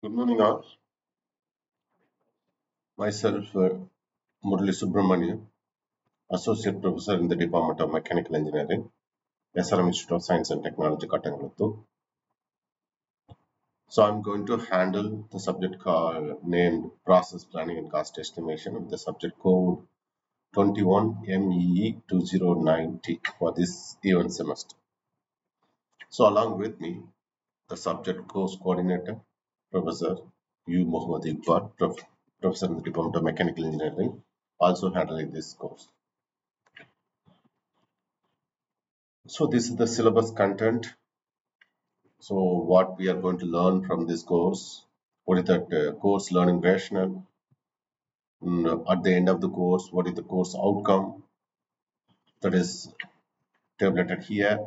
Good morning, all. Myself, Murali Subramanian, Associate Professor in the Department of Mechanical Engineering, SRM Institute of Science and Technology, Kattangaluttu. So, I'm going to handle the subject called named Process Planning and Cost Estimation with the subject code 21 MEE 209T for this event semester. So, along with me, the subject course coordinator, Professor U. Muhammad Iqbal, Professor in the Department of Mechanical Engineering, also handling this course. So this is the syllabus content. So what we are going to learn from this course, what is that course learning rationale? At the end of the course, what is the course outcome that is tabulated here?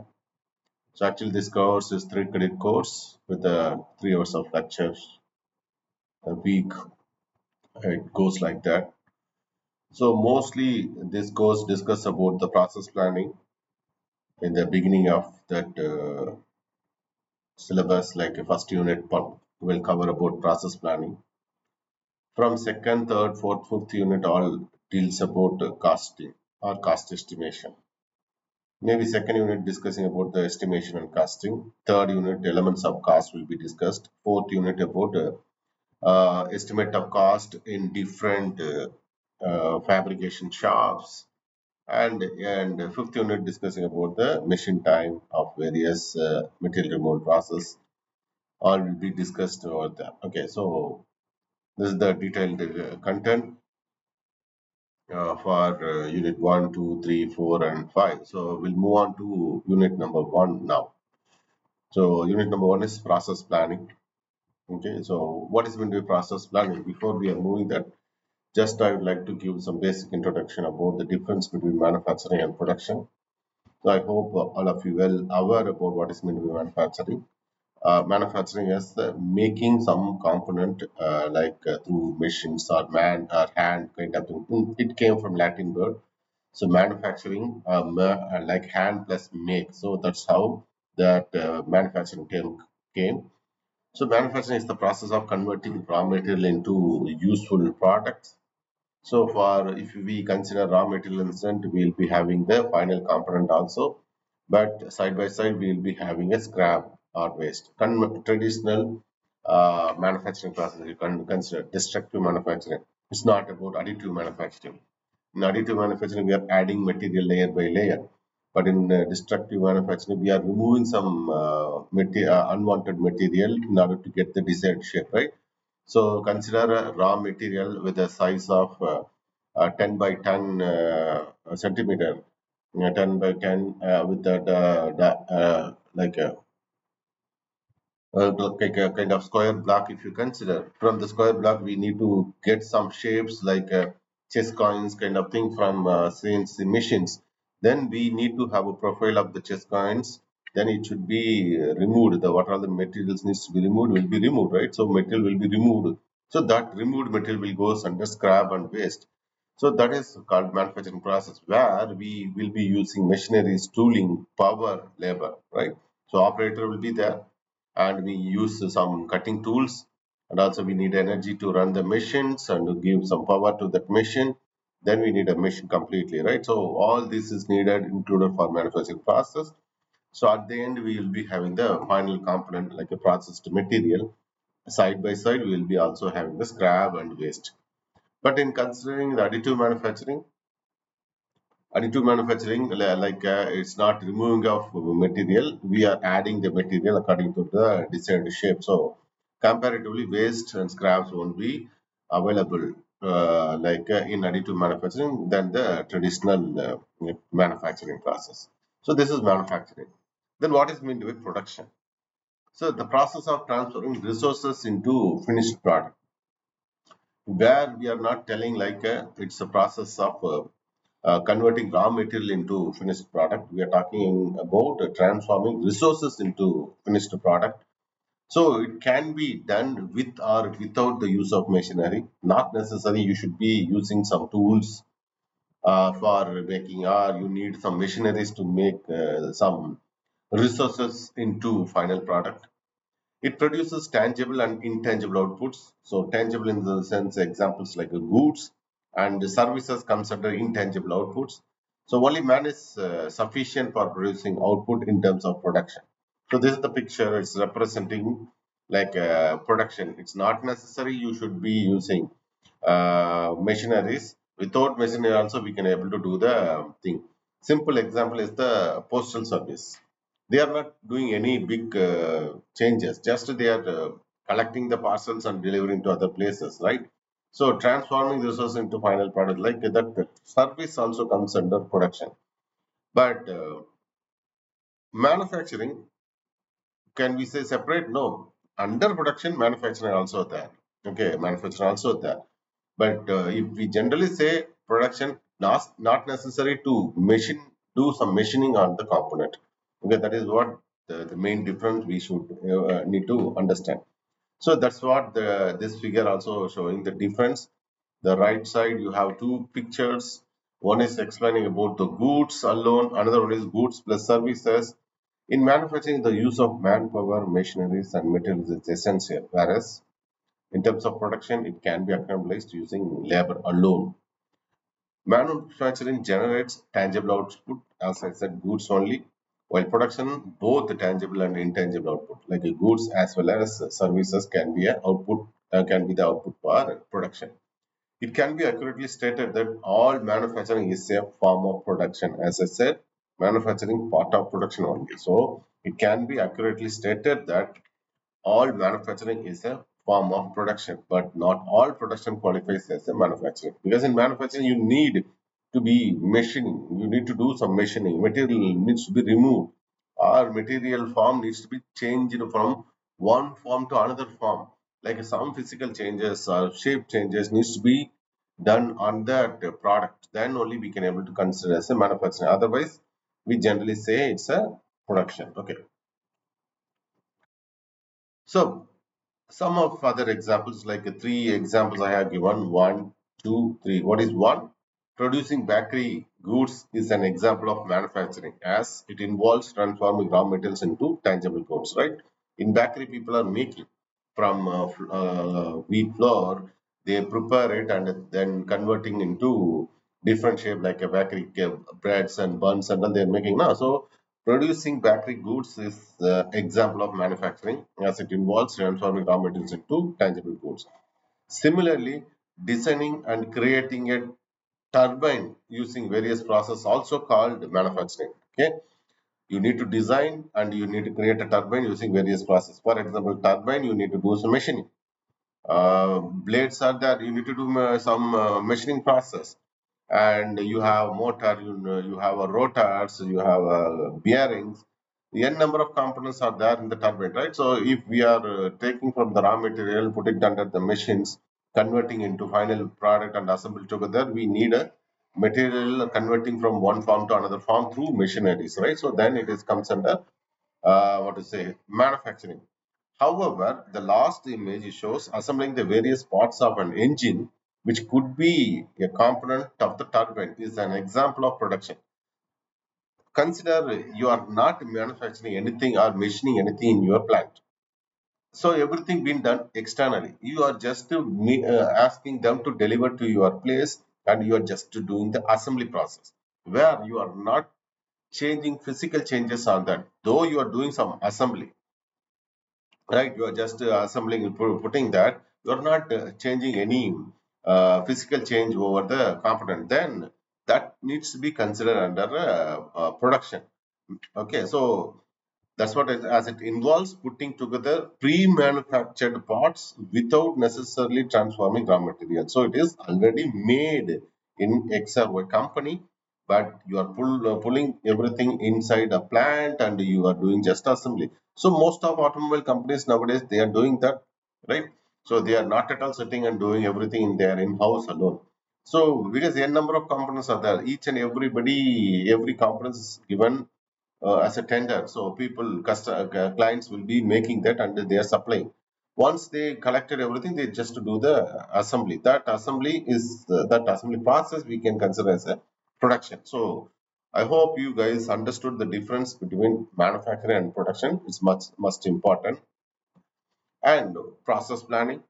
So actually this course is 3 credit course with 3 hours of lectures a week. It goes like that. So mostly this course discuss about the process planning in the beginning of that syllabus, like a first unit will cover about process planning. From second, third, fourth, fifth unit all deals about costing or cost estimation. Maybe second unit discussing about the estimation and costing. Third unit elements of cost will be discussed. Fourth unit about estimate of cost in different fabrication shops. And fifth unit discussing about the machine time of various material removal process. All will be discussed over there. Okay, so this is the detailed content for unit 1, 2, 3, 4, and 5. So we'll move on to unit number 1 now. So unit number 1 is process planning. Okay, so what is meant by process planning? Before we are moving that, just I would like to give some basic introduction about the difference between manufacturing and production. So I hope all of you well aware about what is meant by manufacturing. Manufacturing is making some component through machines or man or hand kind of thing. It came from Latin word. So manufacturing, like hand plus make. So that's how that manufacturing term came. So manufacturing is the process of converting raw material into useful products. So for if we consider raw material instant, we'll be having the final component also, but side by side we'll be having a scrap or waste. Traditional manufacturing process you can consider destructive manufacturing. It's not about additive manufacturing. In additive manufacturing, we are adding material layer by layer. But in destructive manufacturing, we are removing some unwanted material in order to get the desired shape, right? So consider a raw material with a size of 10 by 10 centimeter, 10 by 10 with that like a kind of square block. If you consider from the square block, we need to get some shapes like chess coins kind of thing from CNC machines. Then we need to have a profile of the chess coins. Then it should be removed. The what are the materials needs to be removed will be removed, right? So material will be removed. So that removed material will goes under scrap and waste. So that is called manufacturing process, where we will be using machineries, tooling, power, labor, right? So operator will be there, and we use some cutting tools, and also we need energy to run the machines and to give some power to that machine. Then we need a machine completely, right? So all this is needed included for manufacturing process. So at the end we will be having the final component like a processed material. Side by side we will be also having the scrap and waste. But in considering the additive manufacturing, it's not removing of material, we are adding the material according to the desired shape. So comparatively waste and scraps won't be available in additive manufacturing than the traditional manufacturing process. So this is manufacturing. Then what is meant with production? So the process of transferring resources into finished product, where we are not telling it's a process of converting raw material into finished product. We are talking about transforming resources into finished product. So it can be done with or without the use of machinery. Not necessarily you should be using some tools for making, or you need some machineries to make some resources into final product. It produces tangible and intangible outputs. So tangible in the sense examples like goods, and the services comes under intangible outputs. So only man is sufficient for producing output in terms of production. So this is the picture. It's representing like production. It's not necessary you should be using machineries. Without machinery also we can able to do the thing. Simple example is the postal service. They are not doing any big changes. Just they are collecting the parcels and delivering to other places, right? So transforming the resource into final product like that. Service also comes under production. But manufacturing, can we say separate? No. Under production, manufacturing also there. Okay, manufacturing also there. But if we generally say production, not necessary to machine, do some machining on the component. Okay, that is what the main difference we should need to understand. So that's what this figure also showing the difference. The right side you have two pictures. One is explaining about the goods alone. Another one is goods plus services. In manufacturing, the use of manpower, machineries, and materials is essential. Whereas in terms of production, it can be accomplished using labor alone. Manufacturing generates tangible output, as I said, goods only, while production, both tangible and intangible output, like goods as well as services, can be a output, can be the output for production. It can be accurately stated that all manufacturing is a form of production. As I said, manufacturing part of production only. So it can be accurately stated that all manufacturing is a form of production, but not all production qualifies as a manufacturing. Because in manufacturing, you need to be machining, you need to do some machining, material needs to be removed, or material form needs to be changed from one form to another form. Like some physical changes or shape changes needs to be done on that product. Then only we can able to consider as a manufacturing. Otherwise, we generally say it's a production. Okay. So some of other examples, like three examples I have given, one, two, three. What is one? Producing bakery goods is an example of manufacturing as it involves transforming raw materials into tangible goods, right? In bakery, people are making from wheat flour, they prepare it and then converting into different shape like a bakery breads and buns and all they're making now. So producing bakery goods is the example of manufacturing as it involves transforming raw materials into tangible goods. Similarly, designing and creating a turbine using various processes also called manufacturing. Okay, you need to design and you need to create a turbine using various processes. For example, turbine you need to do some machining. Blades are there, you need to do some machining process, and you have motor, you have a rotors, you have bearings. The n number of components are there in the turbine, right? So if we are taking from the raw material, put it under the machines, converting into final product and assemble together, we need a material converting from one form to another form through machineries, right? So then it is comes under what to say, manufacturing. However, the last image shows assembling the various parts of an engine, which could be a component of the turbine, is an example of production. Consider you are not manufacturing anything or machining anything in your plant. So everything being done externally. You are just asking them to deliver to your place, and you are just doing the assembly process, where you are not changing physical changes on that. Though you are doing some assembly, right? You are just assembling, putting that. You are not changing any physical change over the component. Then that needs to be considered under production. Okay, so that's what it, as it involves putting together pre-manufactured parts without necessarily transforming raw material. So it is already made in X or Y company, but you are pulling everything inside a plant and you are doing just assembly. So most of automobile companies nowadays they are doing that, right? So they are not at all sitting and doing everything in their in-house alone. So because a number of components are there, each and everybody, every component is given as a tender. So clients will be making that and they are supplying. Once they collected everything, they just do the assembly. That assembly process we can consider as a production. So I hope you guys understood the difference between manufacturing and production. It's much important. And process planning.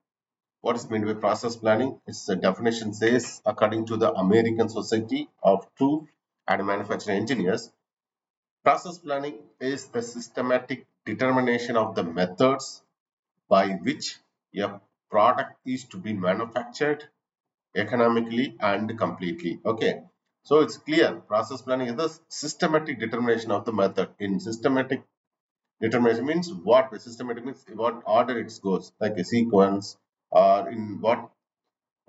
What is meant by process planning? Its definition says, according to the American Society of Tool and Manufacturing Engineers, process planning is the systematic determination of the methods by which a product is to be manufactured economically and completely. Okay. So it's clear process planning is the systematic determination of the method. In systematic determination means what? Systematic means what order it goes, like a sequence, or in what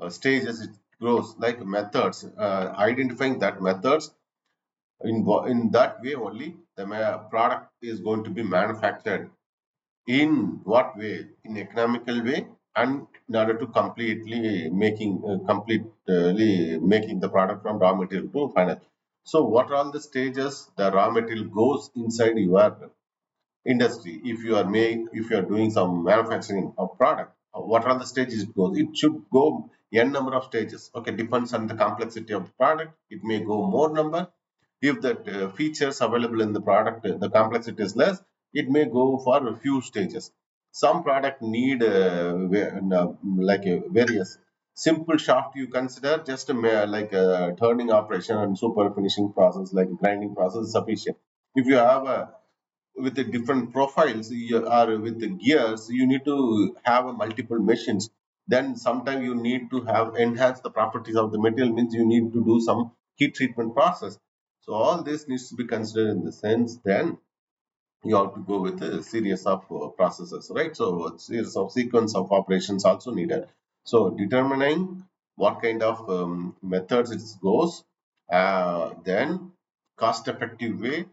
stages it grows, like methods. Identifying that methods, in that way only the product is going to be manufactured. In what way? In economical way, and in order to completely making the product from raw material to final. So what are all the stages the raw material goes inside your industry? If you are doing some manufacturing of product, what are the stages it goes? It should go n number of stages. Okay, depends on the complexity of the product, it may go more number. If the features available in the product, the complexity is less, it may go for a few stages. Some product need like a various simple shaft you consider just a like a turning operation and super finishing process like grinding process is sufficient. If you have a with the different profiles or with the gears, you need to have a multiple machines. Then sometime you need to have enhance the properties of the material, means you need to do some heat treatment process. So all this needs to be considered in the sense. Then you have to go with a series of processes, right? So a series of sequence of operations also needed. So determining what kind of methods it goes, then cost effective way,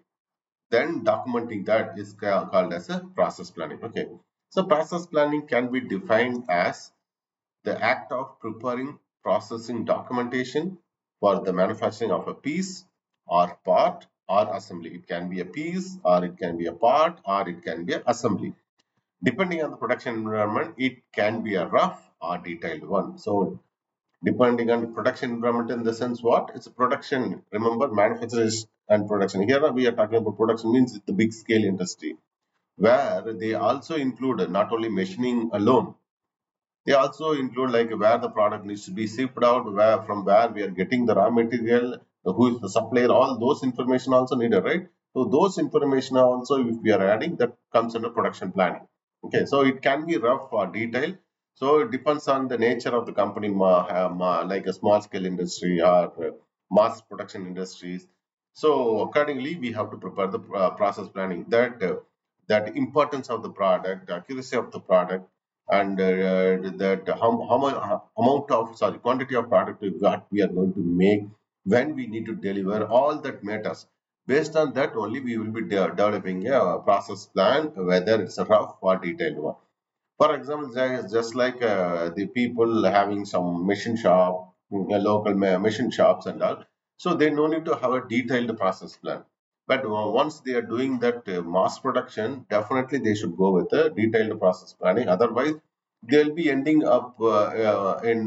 then documenting that is called as a process planning. Okay. So process planning can be defined as the act of preparing processing documentation for the manufacturing of a piece or part or assembly. It can be a piece or it can be a part or it can be an assembly. Depending on the production environment, it can be a rough or detailed one. So depending on production environment, in the sense what? It's a production. Remember, manufacturers and production. Here we are talking about production, means it's the big scale industry, where they also include not only machining alone, they also include like where the product needs to be shipped out, where we are getting the raw material, who is the supplier, all those information also needed, right? So those information also, if we are adding, that comes under production planning. Okay, so it can be rough or detailed. So it depends on the nature of the company, like a small scale industry or mass production industries. So accordingly, we have to prepare the process planning. That importance of the product, the accuracy of the product, and that how much amount of quantity of product what we are going to make, when we need to deliver, all that matters. Based on that only we will be developing a process plan, whether it's a rough or detailed one. For example, just like the people having some machine shop, local machine shops and all, so they no need to have a detailed process plan. But once they are doing that mass production, definitely they should go with a detailed process planning. Otherwise, they'll be ending up in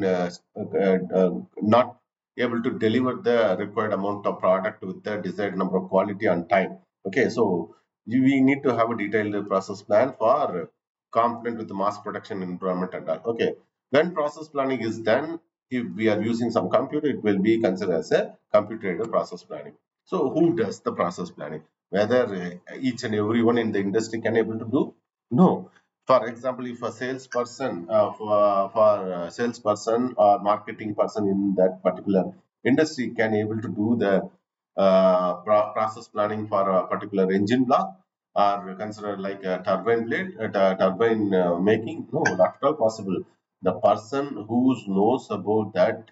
not able to deliver the required amount of product with the desired number of quality on time. Okay, so we need to have a detailed process plan for compliant with the mass production environment and all. Okay, when process planning is done, if we are using some computer, it will be considered as a computer-aided process planning. So who does the process planning? Whether each and everyone in the industry can able to do? No. For example, if a salesperson, for salesperson or marketing person in that particular industry can able to do the process planning for a particular engine block, are considered like a turbine blade, turbine making? No, not at all possible. The person who knows about that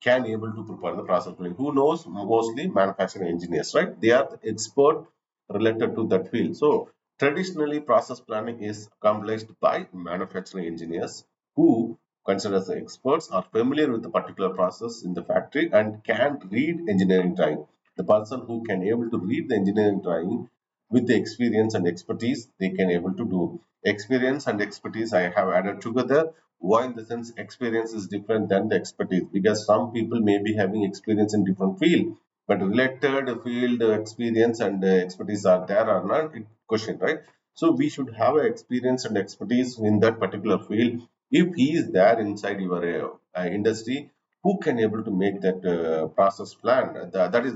can able to prepare the process planning. Who knows? Mostly manufacturing engineers, right? They are the expert related to that field. So traditionally, process planning is accomplished by manufacturing engineers who considered as experts, are familiar with the particular process in the factory and can read engineering drawing. The person who can able to read the engineering drawing with the experience and expertise, they can able to do. Experience and expertise I have added together. Why? In the sense, experience is different than the expertise, because some people may be having experience in different field, but related field experience and expertise are there or not, it question, right? So we should have a experience and expertise in that particular field. If he is there inside your industry, who can able to make that process plan? That is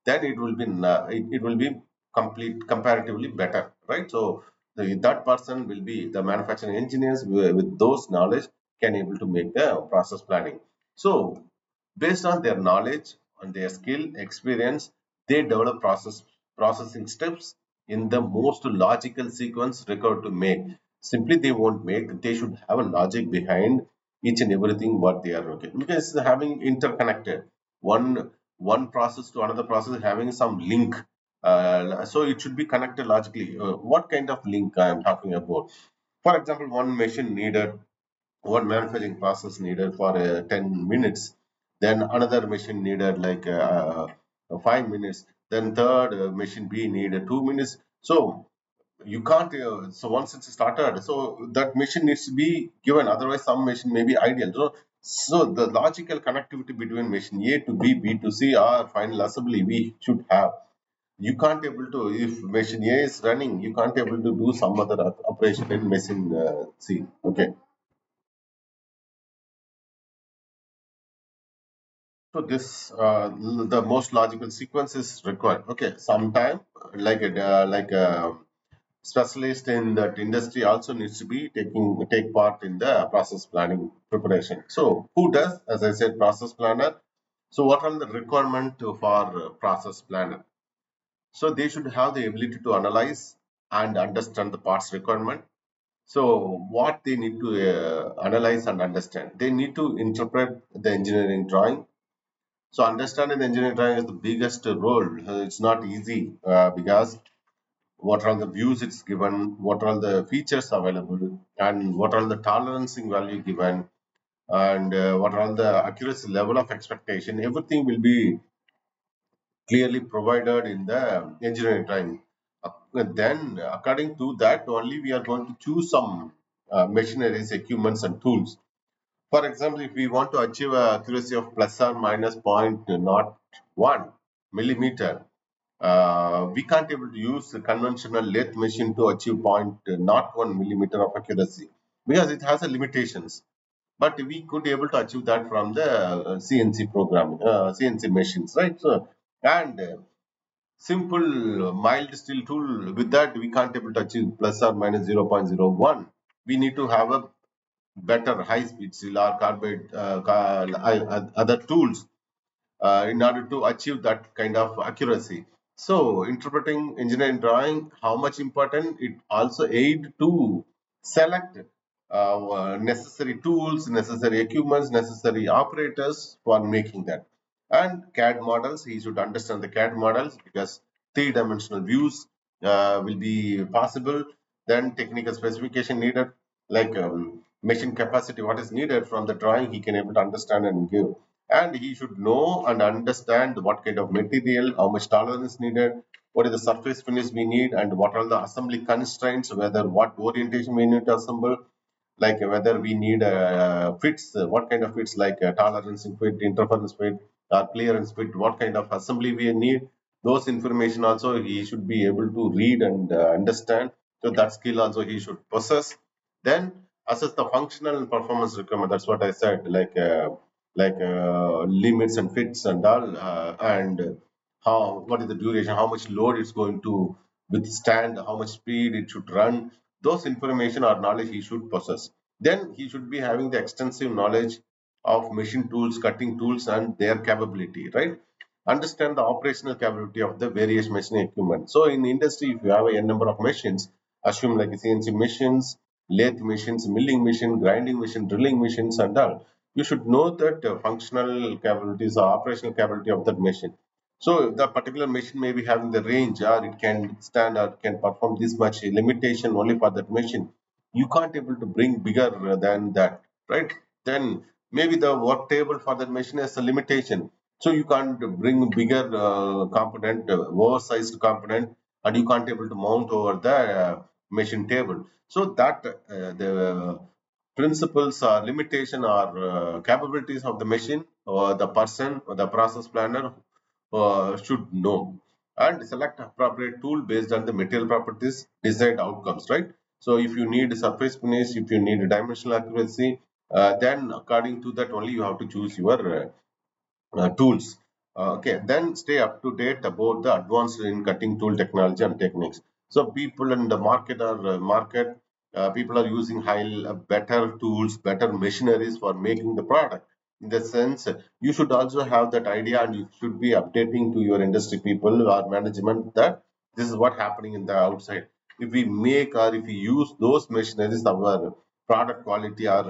then it will be it will be complete comparatively better, right? So that person will be the manufacturing engineers with those knowledge can able to make the process planning. So based on their knowledge, on their skill, experience, they develop processing steps in the most logical sequence required to make. Simply they won't make, they should have a logic behind each and everything what they are looking. Because having interconnected one process to another process having some link. So it should be connected logically. What kind of link I am talking about? For example, one machine needed one manufacturing process needed for 10 minutes, then another machine needed like 5 minutes, then third machine B needed 2 minutes. So you can't so once it's started, so that machine needs to be given, otherwise some machine may be ideal. So the logical connectivity between machine A to B to C or final assembly we should have. You can't able to, if machine A is running, you can't able to do some other operation in machine C. Okay. So this the most logical sequence is required. Okay, sometime like a specialist in that industry also needs to be take part in the process planning preparation. So who does? As I said, process planner. So what are the requirement for process planner? So they should have the ability to analyze and understand the parts requirement. So what they need to analyze and understand, they need to interpret the engineering drawing. So understanding the engineering drawing is the biggest role. It's not easy because what are the views it's given, what are the features available, and what are the tolerancing value given, and what are the accuracy level of expectation. Everything will be clearly provided in the engineering drawing. Then, according to that, only we are going to choose some machineries, equipments, and tools. For example, if we want to achieve a accuracy of plus or minus 0.01 millimeter, we can't able to use the conventional lathe machine to achieve 0.01 millimeter of accuracy because it has a limitations. But we could able to achieve that from the CNC programming, CNC machines, right? So and simple mild steel tool with that we can't able to achieve plus or minus 0.01. We need to have a better high speed steel or carbide other tools in order to achieve that kind of accuracy. So interpreting engineering drawing, how much important it also aid to select necessary tools, necessary equipments, necessary operators for making that. And CAD models, he should understand the CAD models because three-dimensional views will be possible. Then technical specification needed, like machine capacity, what is needed from the drawing, he can able to understand and give. And he should know and understand what kind of material, how much tolerance needed, what is the surface finish we need, and what are the assembly constraints, whether what orientation we need to assemble, like whether we need fits, what kind of fits, like tolerance fit, interference fit, or clearance fit, what kind of assembly we need. Those information also he should be able to read and understand. So that skill also he should possess. Then assess the functional and performance requirement. That's what I said, like limits and fits and all, and how what is the duration, how much load it's going to withstand, how much speed it should run. Those information or knowledge he should possess. Then he should be having the extensive knowledge of machine tools, cutting tools, and their capability, right? Understand the operational capability of the various machining equipment. So in industry, if you have a n number of machines, assume like CNC machines, lathe machines, milling machine, grinding machine, drilling machines, and all. You should know that functional capabilities or operational capability of that machine. So the particular machine may be having the range, or it can stand or can perform this much limitation only for that machine. You can't able to bring bigger than that, right? Then maybe the work table for that machine has a limitation. So you can't bring bigger component, oversized component, and you can't able to mount over the machine table. So that the principles or limitation or capabilities of the machine or the person or the process planner should know. and select appropriate tool based on the material properties, desired outcomes, right? So if you need surface finish, if you need dimensional accuracy, then according to that only you have to choose your tools. Okay, then stay up to date about the advanced in cutting tool technology and techniques. So people in the market, people are using better tools, better machineries for making the product. In the sense, you should also have that idea, and you should be updating to your industry people or management that this is what happening in the outside. If we make or if we use those machineries, our product quality or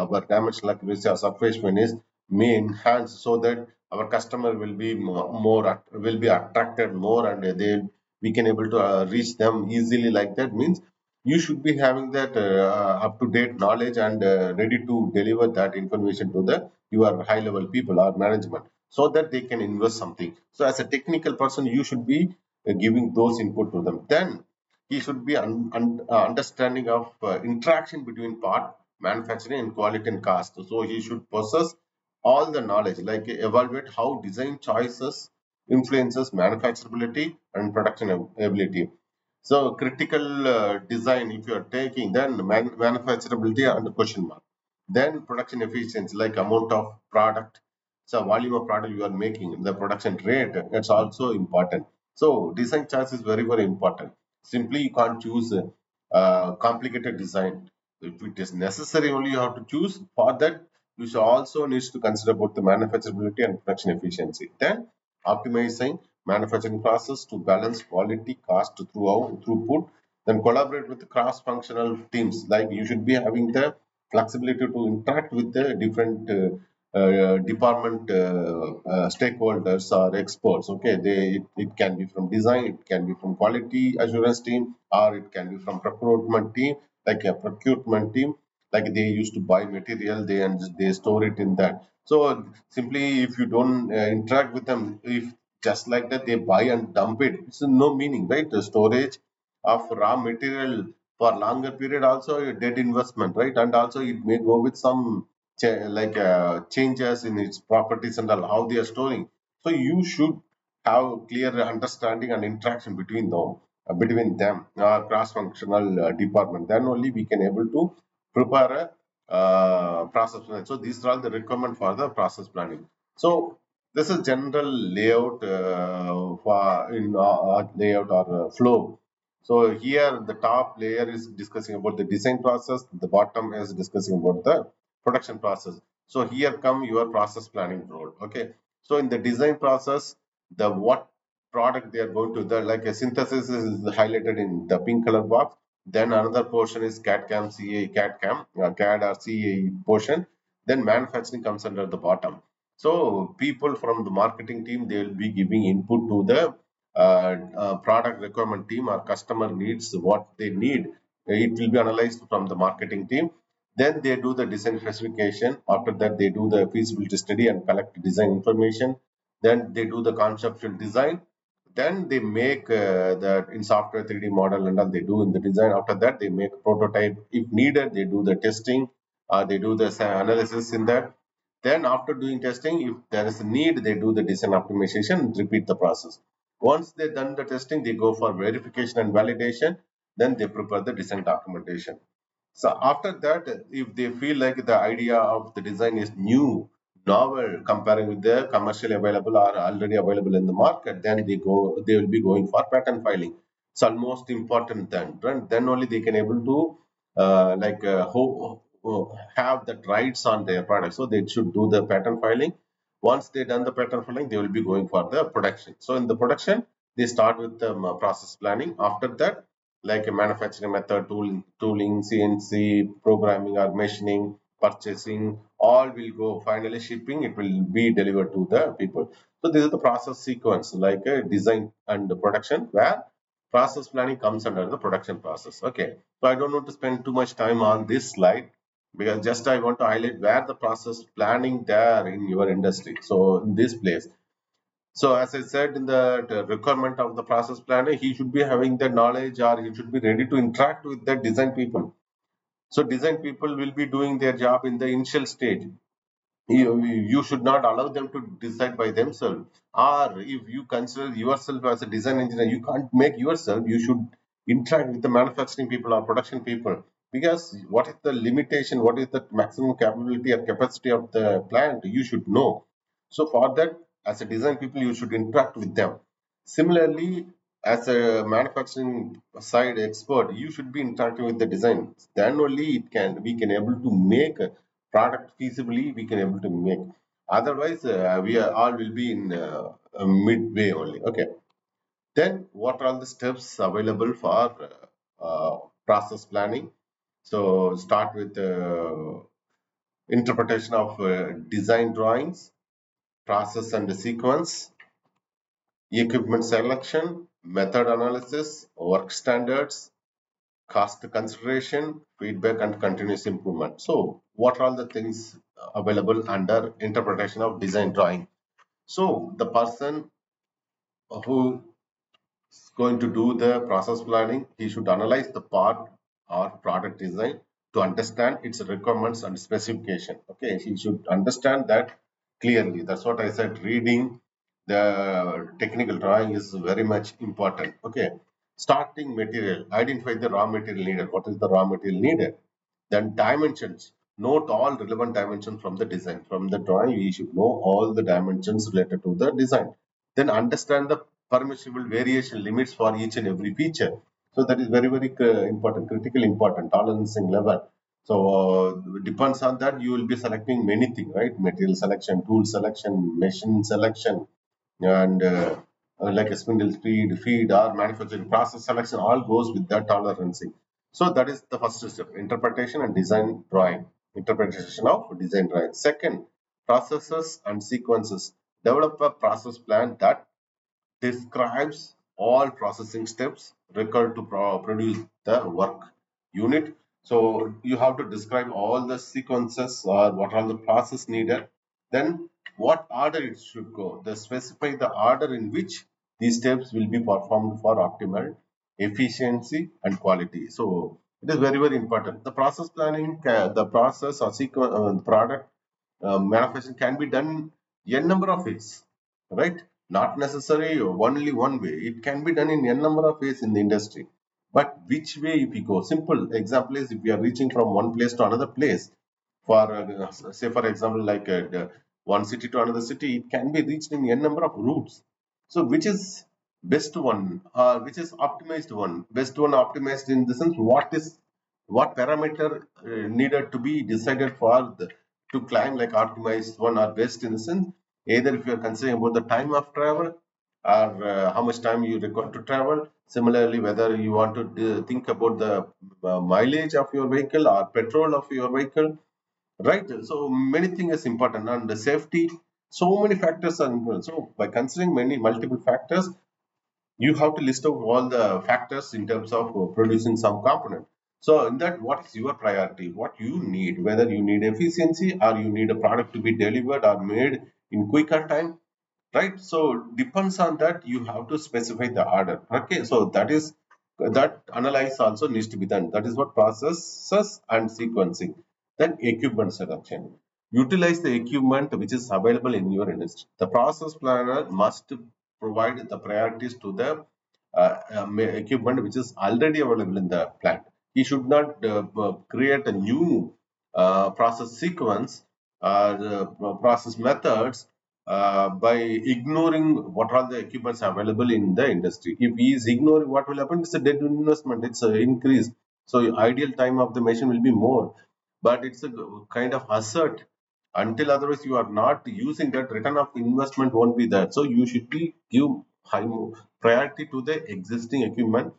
our dimensional accuracy or surface finish may enhance, so that our customer will be will be attracted more, and they we can able to reach them easily. Like that means you should be having that up to date knowledge and ready to deliver that information to the your high level people or management, so that they can invest something. So as a technical person you should be giving those input to them. Then he should be understanding of interaction between part manufacturing and quality and cost. So he should possess all the knowledge, like evaluate how design choices influences manufacturability and production ability. So critical design, if you are taking, then manufacturability under question mark. Then production efficiency, like amount of product, so volume of product you are making, the production rate, it's also important. So design choice is very very important. Simply you can't choose complicated design. If it is necessary, only you have to choose. For that, you should also needs to consider about the manufacturability and production efficiency. Then optimizing manufacturing process to balance quality, cost throughout throughput. Then collaborate with cross-functional teams. Like you should be having the flexibility to interact with the different department stakeholders or experts. Okay, it can be from design, it can be from quality assurance team, or it can be from procurement team, like a procurement team. Like they used to buy material, they store it in that. So simply, if you don't interact with them, if just like that they buy and dump it, it's no meaning, right? The storage of raw material for longer period also a dead investment, right? And also it may go with some changes in its properties and all, how they are storing. So you should have clear understanding and interaction between them, cross-functional department. Then only we can able to prepare a process plan. So these are all the requirement for the process planning. So this is general layout for in layout or flow. So here the top layer is discussing about the design process, the bottom is discussing about the production process. So here come your process planning role. Okay. So in the design process, the what product they are going to, the like a synthesis is highlighted in the pink color box. Then another portion is CAD or CAE portion. Then manufacturing comes under the bottom. So people from the marketing team, they will be giving input to the product requirement team, or customer needs what they need. It will be analyzed from the marketing team. Then they do the design specification. After that, they do the feasibility study and collect design information. Then they do the conceptual design. Then they make the in software 3D model and all they do in the design. After that, they make prototype. If needed, they do the testing. They do the analysis in that. Then after doing testing, if there is a need, they do the design optimization and repeat the process. Once they've done the testing, they go for verification and validation. Then they prepare the design documentation. So after that, if they feel like the idea of the design is new, novel, comparing with the commercially available or already available in the market, then they will be going for patent filing. It's almost important then. Then only they can able to have the rights on their product. So they should do the patent filing. Once they done the patent filing, they will be going for the production. So in the production, they start with the process planning. After that, like a manufacturing method, tooling, CNC, programming or machining, purchasing, all will go. Finally, shipping, it will be delivered to the people. So this is the process sequence, like a design and the production, where process planning comes under the production process. Okay, so I don't want to spend too much time on this slide, because just I want to highlight where the process planning there in your industry. So in this place, so as I said, in the requirement of the process planner, he should be having the knowledge, or he should be ready to interact with the design people. So design people will be doing their job in the initial stage. you should not allow them to decide by themselves. Or if you consider yourself as a design engineer, you can't make yourself. You should interact with the manufacturing people or production people, because what is the limitation, what is the maximum capability or capacity of the plant, you should know. So for that, as a design people, you should interact with them. Similarly, as a manufacturing side expert, you should be interacting with the design. Then only we can able to make a product feasibly. We can able to make. Otherwise, we are all will be in midway only. Okay. Then, what are the steps available for process planning? So, start with interpretation of design drawings, process and sequence, equipment selection, method analysis, work standards, cost consideration, feedback, and continuous improvement. So, what are all the things available under interpretation of design drawing? So, the person who going to do the process planning, he should analyze the part or product design to understand its requirements and specification. Okay, he should understand that clearly. That's what I said. Reading the technical drawing is very much important. Okay, starting material, identify the raw material needed. What is the raw material needed? Then dimensions. Note all relevant dimensions from the design. From the drawing, we should know all the dimensions related to the design. Then understand the permissible variation limits for each and every feature. So that is very, very important, critically important, tolerancing level. So depends on that, you will be selecting many things, right? Material selection, tool selection, machine selection, and like a spindle speed, feed, or manufacturing process selection, all goes with that tolerancing. So that is the first step: interpretation and design drawing. Interpretation of design drawing. Second, processes and sequences. Develop a process plan that describes all processing steps required to produce the work unit. So you have to describe all the sequences or what are the process needed. Then what order it should go. They specify the order in which these steps will be performed for optimal efficiency and quality. So it is very, very important. The process planning, the process or sequence, product manufacturing can be done n number of ways, right? Not necessarily only one way. It can be done in n number of ways in the industry. But which way if we go? Simple example is if we are reaching from one place to another place, for say for example like one city to another city, it can be reached in n number of routes. So which is best one, which is optimized one? Best one optimized in the sense what parameter needed to be decided for to climb like optimized one or best in the sense, either if you are considering about the time of travel or how much time you require to travel. Similarly, whether you want to think about the mileage of your vehicle or petrol of your vehicle, right? So many things is important, and the safety, so many factors are important. So by considering many multiple factors, you have to list out all the factors in terms of producing some component. So in that, what is your priority? What you need, whether you need efficiency or you need a product to be delivered or made in quicker time, right? So depends on that, you have to specify the order. Okay, so that analyze also needs to be done. That is what processes and sequencing. Then equipment selection. Utilize the equipment which is available in your industry. The process planner must provide the priorities to the equipment which is already available in the plant. He should not create a new process sequence or process methods by ignoring what are the equipments available in the industry. If he is ignoring, what will happen? It's a dead investment. It's an increase. So ideal time of the machine will be more, but it's a kind of asset. Until otherwise you are not using that, return of investment won't be there. So you should be give high priority to the existing equipment.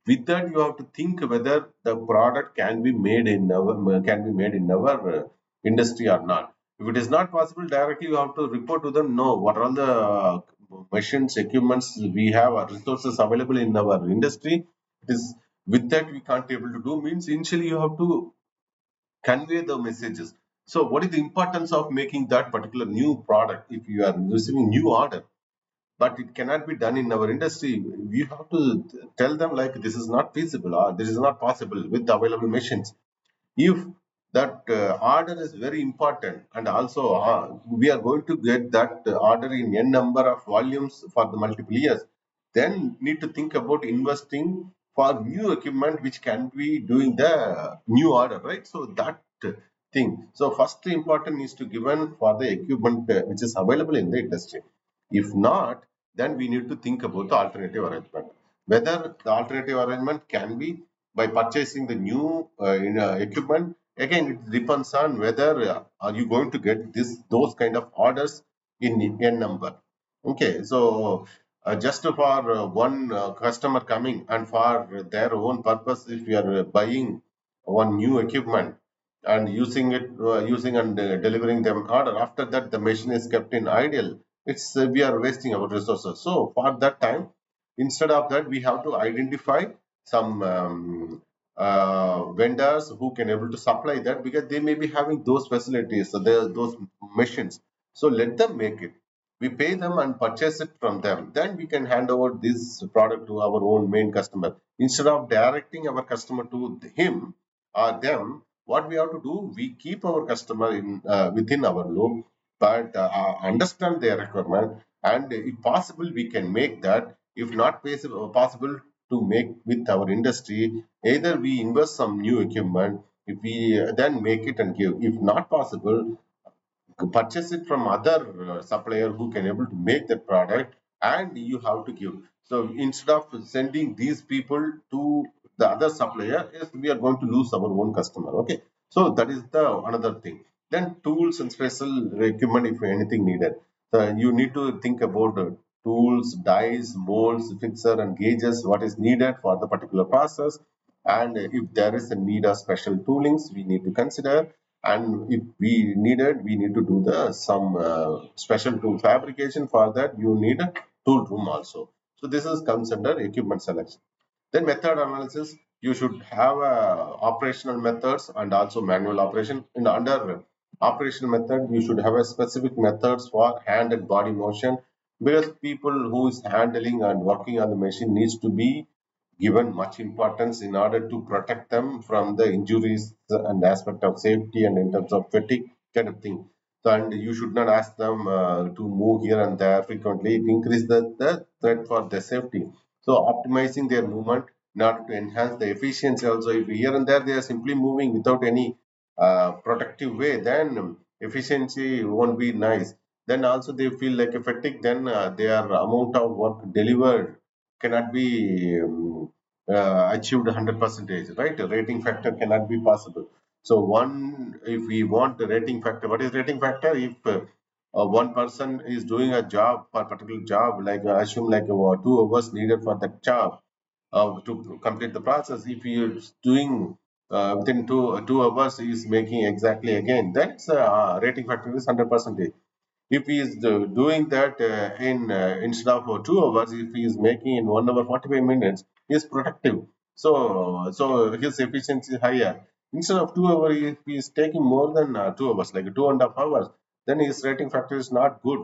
With that, you have to think whether the product can be made in our industry or not. If it is not possible, directly you have to report to them. No, what are all the machines, equipments we have, or resources available in our industry? It is with that we can't able to do. Means initially you have to convey the messages. So, what is the importance of making that particular new product if you are receiving new order? But it cannot be done in our industry. We have to tell them like this is not feasible or this is not possible with the available machines. If that order is very important, and also we are going to get that order in n number of volumes for the multiple years. Then need to think about investing for new equipment which can be doing the new order, right? So that thing. So first important is to given for the equipment which is available in the industry. If not, then we need to think about the alternative arrangement. Whether the alternative arrangement can be by purchasing the new equipment. Again, it depends on whether are you going to get this those kind of orders in n number. Okay, so just for one customer coming and for their own purpose, if we are buying one new equipment and using it, using and delivering them order, after that the machine is kept in idle, it's we are wasting our resources. So for that time, instead of that, we have to identify some vendors who can able to supply that, because they may be having those facilities, so those machines. So let them make it. We pay them and purchase it from them. Then we can hand over this product to our own main customer. Instead of directing our customer to him or them, what we have to do, we keep our customer in within our loop, but understand their requirement, and if possible, we can make that. If not possible to make with our industry, either we invest some new equipment, if we then make it and give. If not possible, purchase it from other supplier who can able to make that product, and you have to give. So instead of sending these people to the other supplier, yes, we are going to lose our own customer. Okay, so that is the another thing. Then tools and special equipment, if anything needed, so you need to think about the tools, dies, molds, fixer and gauges, what is needed for the particular process. And if there is a need of special toolings, we need to consider. And if we needed, we need to do the some special tool fabrication. For that, you need a tool room also. So this is comes under equipment selection. Then method analysis, you should have operational methods and also manual operation. In under operational method, you should have a specific methods for hand and body motion, because people who is handling and working on the machine needs to be given much importance in order to protect them from the injuries and aspect of safety and in terms of fatigue kind of thing. So, and you should not ask them to move here and there frequently. It increases the threat for their safety. So optimizing their movement in order to enhance the efficiency also. If here and there they are simply moving without any protective way, then efficiency won't be nice. Then also they feel like a fatigue, then their amount of work delivered cannot be achieved 100 percentage, right? A rating factor cannot be possible. So one, if we want the rating factor, what is rating factor? If one person is doing a job for a particular job, like assume like 2 hours needed for that job to complete the process. If he is doing within two hours, he is making exactly again, then it's rating factor is 100 percentage. If he is doing that in instead of 2 hours, if he is making in 1 hour 45 minutes, he is productive. So his efficiency is higher. Instead of 2 hours, if he is taking more than 2 hours, like 2.5 hours, then his rating factor is not good.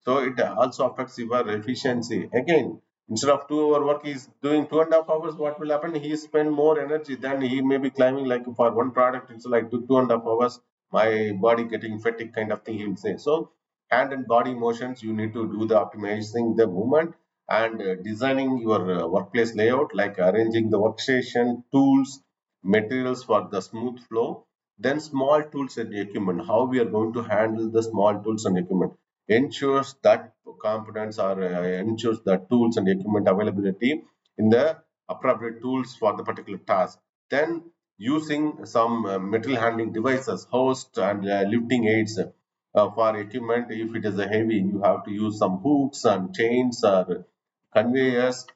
So it also affects your efficiency. Again, instead of 2 hour work, he is doing 2.5 hours. What will happen? He spend more energy. Then he may be climbing like for one product. It's like 2.5 hours. My body getting fatigue kind of thing. He will say so. Hand and body motions, you need to do the optimizing the movement, and designing your workplace layout, like arranging the workstation, tools, materials for the smooth flow. Then small tools and equipment, how we are going to handle the small tools and equipment, ensures that components are ensures that tools and equipment availability in the appropriate tools for the particular task. Then using some material handling devices, hoist and lifting aids for equipment. If it is a heavy, you have to use some hooks and chains or conveyors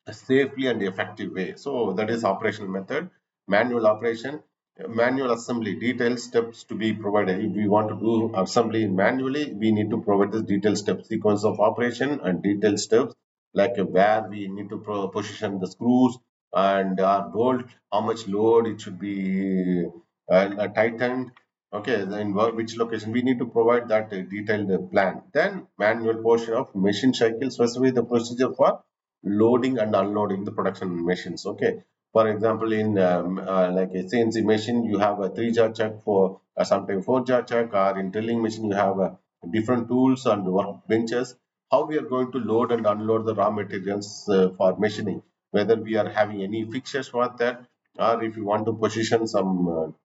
safely and effective way. So that is operational method. Manual operation, manual assembly, detailed steps to be provided. If we want to do assembly manually, we need to provide this detailed step sequence of operation and detailed steps, like where we need to position the screws and bolt, how much load it should be tightened. Okay, then which location we need to provide that detailed plan. Then manual portion of machine cycle specify the procedure for loading and unloading the production machines. Okay, For example, in like a CNC machine, you have a three-jar chuck for sometimes four-jar chuck, or in drilling machine, you have different tools and workbenches. How we are going to load and unload the raw materials for machining, whether we are having any fixtures for that, or if you want to position some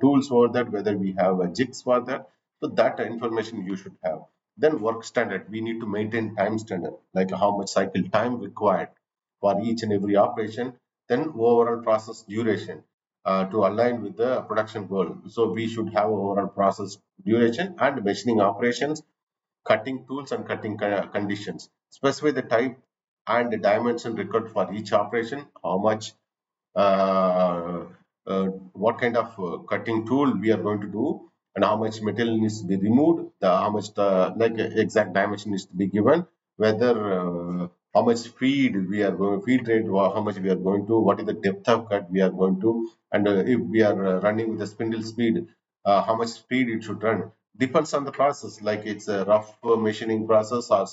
tools for that, whether we have jigs for that. So that information you should have. Then work standard, we need to maintain time standard, like how much cycle time required for each and every operation. Then overall process duration to align with the production goal. So we should have overall process duration and machining operations, cutting tools and cutting conditions. Specify the type and the dimension required for each operation, how much uh, what kind of cutting tool we are going to do, and how much material needs to be removed, how much the like exact dimension needs to be given, whether how much feed we are going feed rate, or how much we are going to, what is the depth of cut we are going to, and if we are running with the spindle speed, how much speed it should run. Depends on the process, like it's a rough machining process or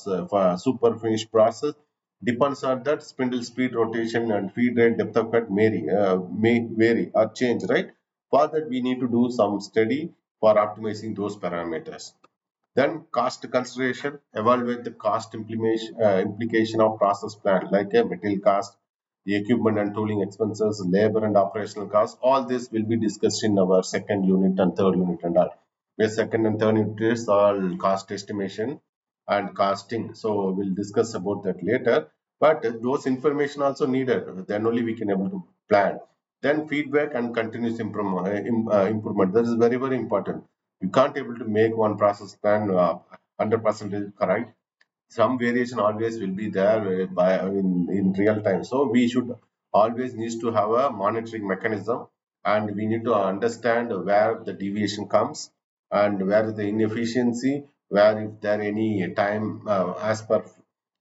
super finish process. Depends on that, spindle speed, rotation, and feed rate, depth of cut may vary or change, right? For that, we need to do some study for optimizing those parameters. Then cost consideration, evaluate the cost implication of process plan, like a material cost, the equipment and tooling expenses, labor and operational costs. All this will be discussed in our second unit and third unit and all. Where second and third unit is all cost estimation and costing. So we'll discuss about that later. But those information also needed. Then only we can able to plan. Then feedback and continuous improvement. Improvement. That is very very important. You can't able to make one process plan 100% correct. Some variation always will be there in real time. So we should always needs to have a monitoring mechanism, and we need to understand where the deviation comes and where is the inefficiency, where if there any time as per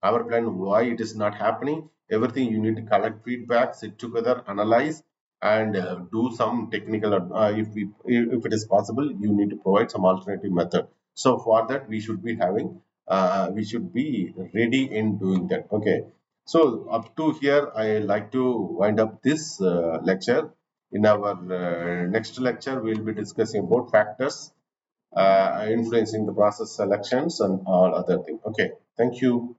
our plan why it is not happening. Everything you need to collect feedback, sit together, analyze, and do some technical. If it is possible, you need to provide some alternative method. So for that, we should be ready in doing that. Okay. So up to here, I like to wind up this lecture. In our next lecture, we'll be discussing about factors influencing the process selections and all other things. Okay. Thank you.